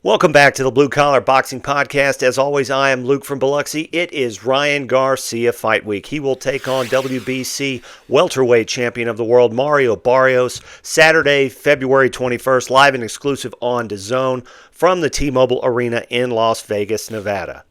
Welcome back to the Blue Collar Boxing Podcast. As always, I am Luke from Biloxi. It is Ryan Garcia Fight Week. He will take on WBC welterweight champion of the world, Mario Barrios, Saturday, February 21st, live and exclusive on DAZN from the T-Mobile Arena in Las Vegas, Nevada.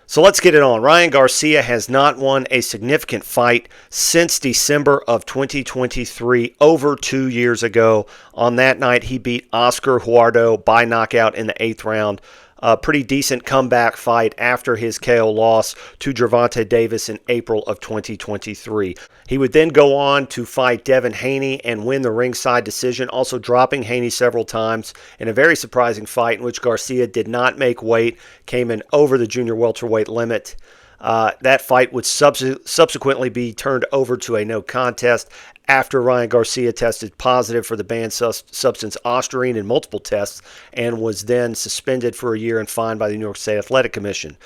So let's get it on. Ryan Garcia has not won a significant fight since December of 2023, over 2 years ago. On that night, he beat Oscar Huardo by knockout in the 8th round. A pretty decent comeback fight after his KO loss to Gervonta Davis in April of 2023. He would then go on to fight Devin Haney and win the ringside decision, also dropping Haney several times in a very surprising fight in which Garcia did not make weight, came in over the junior welterweight limit. That fight would subsequently be turned over to a no contest after Ryan Garcia tested positive for the banned substance ostarine in multiple tests and was then suspended for a year and fined by the New York State Athletic Commission.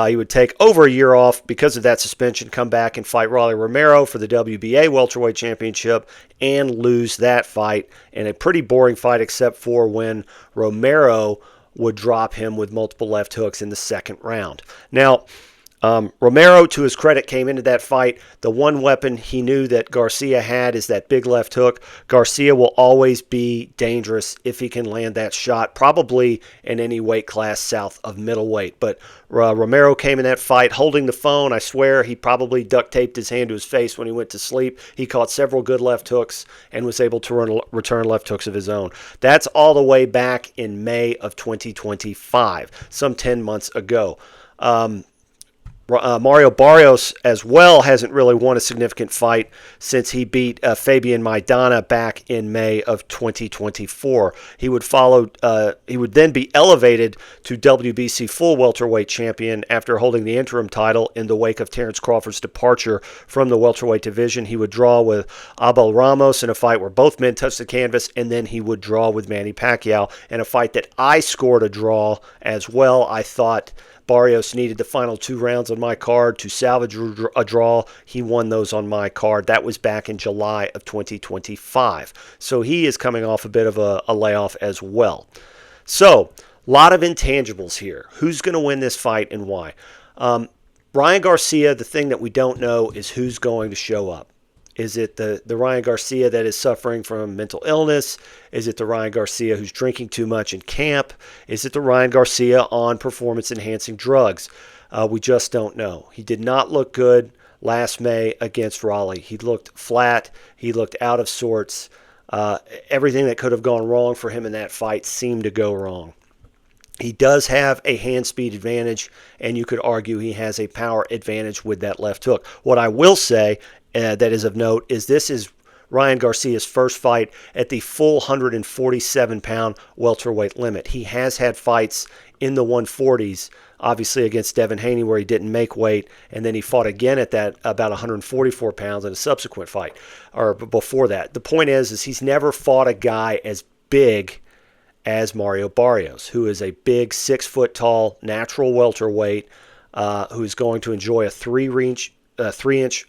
He would take over a year off because of that suspension, come back and fight Rolly Romero for the WBA welterweight championship and lose that fight in a pretty boring fight except for when Romero would drop him with multiple left hooks in the second round. Now, Romero, to his credit, came into that fight. The one weapon he knew that Garcia had is that big left hook. Garcia will always be dangerous if he can land that shot, probably in any weight class south of middleweight. But Romero came in that fight holding the phone. I swear he probably duct taped his hand to his face when he went to sleep. He caught several good left hooks and was able to return left hooks of his own. That's all the way back in May of 2025, some 10 months ago. Mario Barrios as well hasn't really won a significant fight since he beat Fabian Maidana back in May of 2024. He would then be elevated to WBC full welterweight champion after holding the interim title in the wake of Terrence Crawford's departure from the welterweight division. He would draw with Abel Ramos in a fight where both men touched the canvas, and then he would draw with Manny Pacquiao in a fight that I scored a draw as well. I thought Barrios needed the final 2 rounds on my card to salvage a draw. He won those on my card. That was back in July of 2025. So he is coming off a bit of a layoff as well. So, a lot of intangibles here. Who's going to win this fight and why? Ryan Garcia, the thing that we don't know is who's going to show up. Is it the Ryan Garcia that is suffering from mental illness? Is it the Ryan Garcia who's drinking too much in camp? Is it the Ryan Garcia on performance-enhancing drugs? We just don't know. He did not look good last May against Raleigh. He looked flat. He looked out of sorts. Everything that could have gone wrong for him in that fight seemed to go wrong. He does have a hand speed advantage, and you could argue he has a power advantage with that left hook. What I will say that is of note is this is Ryan Garcia's first fight at the full 147-pound welterweight limit. He has had fights in the 140s, obviously against Devin Haney where he didn't make weight, and then he fought again at that about 144 pounds in a subsequent fight, or before that. The point is he's never fought a guy as big as Mario Barrios, who is a big 6-foot-tall natural welterweight who is going to enjoy a 3-inch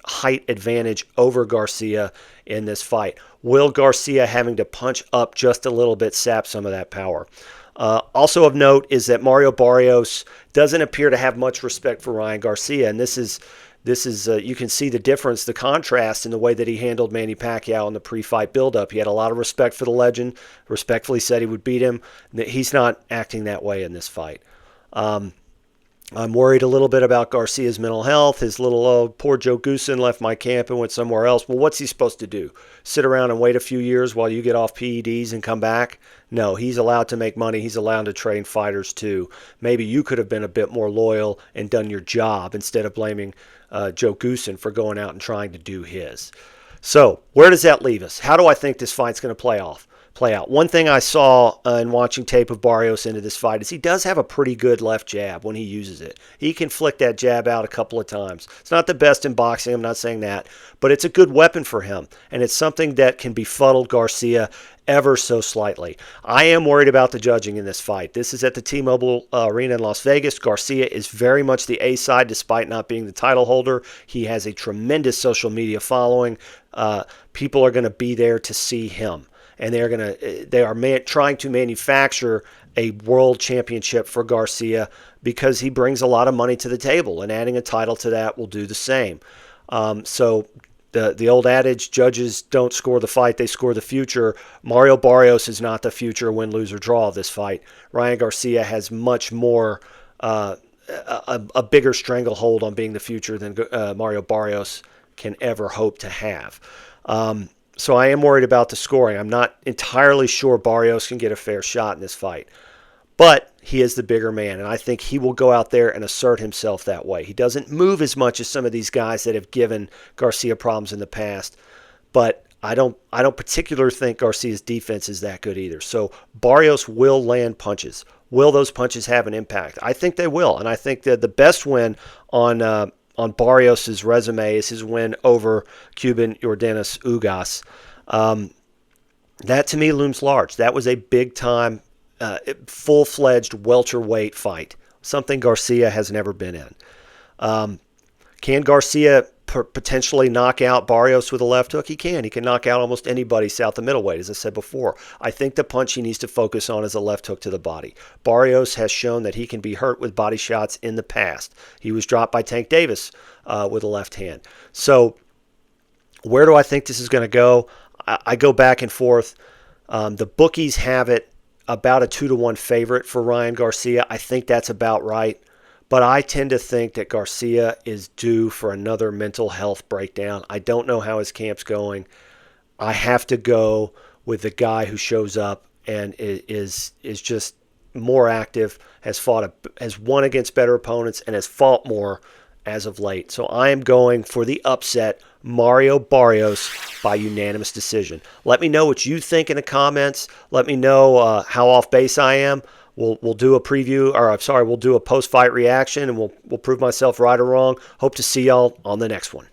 height advantage over Garcia in this fight. Will Garcia having to punch up just a little bit sap some of that power? Also of note is that Mario Barrios doesn't appear to have much respect for Ryan Garcia, and this is you can see the difference, the contrast in the way that he handled Manny Pacquiao in the pre-fight buildup. He had a lot of respect for the legend, respectfully said he would beat him. He's not acting that way in this fight. I'm worried a little bit about Garcia's mental health. His little, poor Joe Goosen left my camp and went somewhere else. Well, what's he supposed to do? Sit around and wait a few years while you get off PEDs and come back? No, he's allowed to make money. He's allowed to train fighters too. Maybe you could have been a bit more loyal and done your job instead of blaming Joe Goosen for going out and trying to do his. So where does that leave us? How do I think this fight's going to play out? One thing I saw in watching tape of Barrios into this fight is he does have a pretty good left jab when he uses it. He can flick that jab out a couple of times. It's not the best in boxing, I'm not saying that, but it's a good weapon for him, and it's something that can befuddle Garcia ever so slightly. I am worried about the judging in this fight. This is at the T-Mobile Arena in Las Vegas. Garcia is very much the A side despite not being the title holder. He has a tremendous social media following. People are going to be there to see him. and they are trying to manufacture a world championship for Garcia because he brings a lot of money to the table, and adding a title to that will do the same. So the old adage, judges don't score the fight, they score the future. Mario Barrios is not the future win, lose, or draw of this fight. Ryan Garcia has much more, a bigger stranglehold on being the future than Mario Barrios can ever hope to have. So I am worried about the scoring. I'm not entirely sure Barrios can get a fair shot in this fight. But he is the bigger man, and I think he will go out there and assert himself that way. He doesn't move as much as some of these guys that have given Garcia problems in the past, but I don't particularly think Garcia's defense is that good either. So Barrios will land punches. Will those punches have an impact? I think they will, and I think that the best win on Barrios' resume is his win over Cuban Yordenis Ugas. That to me looms large. That was a big-time, full-fledged welterweight fight, something Garcia has never been in. Can Garcia potentially knock out Barrios with a left hook? He can. He can knock out almost anybody south of middleweight, as I said before. I think the punch he needs to focus on is a left hook to the body. Barrios has shown that he can be hurt with body shots in the past. He was dropped by Tank Davis with a left hand. So where do I think this is going to go? I go back and forth. The bookies have it about a 2-1 favorite for Ryan Garcia. I think that's about right. But I tend to think that Garcia is due for another mental health breakdown. I don't know how his camp's going. I have to go with the guy who shows up and is just more active, has won against better opponents, and has fought more as of late. So I am going for the upset, Mario Barrios by unanimous decision. Let me know what you think in the comments. Let me know how off base I am. We'll do a preview, we'll do a post-fight reaction, and we'll prove myself right or wrong. Hope to see y'all on the next one.